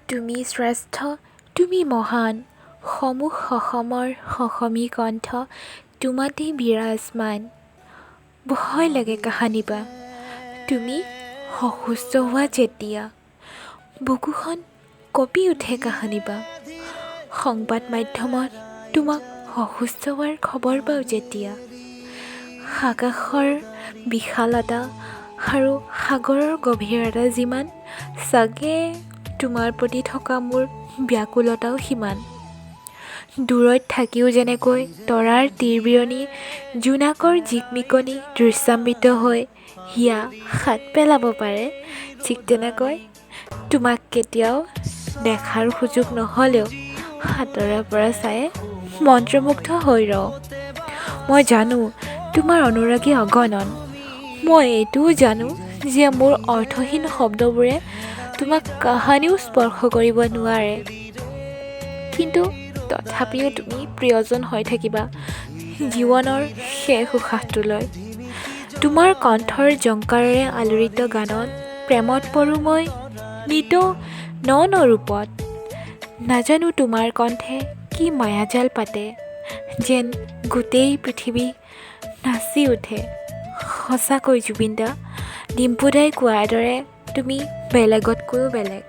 তুমি শ্ৰেষ্ঠ, তুমি মহান, সমূহ সসমৰ সসমী কণ্ঠ তোমাতেই বিৰাজমান। ভয় লাগে কাহানিবা তুমি অসুস্থ হোৱা যেতিয়া, বুকুখন কঁপি উঠে কাহানিবা সংবাদ মাধ্যমত তোমাক অসুস্থ হোৱাৰ খবৰ পাওঁ যেতিয়া। আকাশৰ বিশালতা আৰু সাগৰৰ গভীৰতা যিমান, চাগে তোমাৰ প্ৰতি থকা মোৰ ব্যাকুলতাও সিমান। দূৰৈত থাকিও যেনেকৈ তৰাৰ তীৰবিৰণী জোনাকৰ জিকমিকনি দৃশ্যান্বিত হৈ হিয়া হাত পেলাব পাৰে, ঠিক তেনেকৈ তোমাক কেতিয়াও দেখাৰ সুযোগ নহ'লেও হাতৰে পৰা চায়ে মন্ত্ৰমুগ্ধ হৈ ৰওঁ। মই জানো তোমাৰ অনুৰাগী অগণন, মই এইটোও জানো যে মোৰ অৰ্থহীন শব্দবোৰে তোমাক কাহানিও স্পৰ্শ কৰিব নোৱাৰে, কিন্তু তথাপিও তুমি প্ৰিয়জন হৈ থাকিবা জীৱনৰ শেষ উশাহটোলৈ। তোমাৰ কণ্ঠৰ জংকাৰেৰে আলোড়িত গানত প্ৰেমত পৰোঁ মই নিতৌ ন ন ৰূপত। নাজানো তোমাৰ কণ্ঠে কি মায়াজাল পাতে, যেন গোটেই পৃথিৱী নাচি উঠে। সঁচাকৈ জুবিন দা, ডিম্পু দাই কোৱাৰ দৰে তুমি বেলেগতকৈও বেলেগ।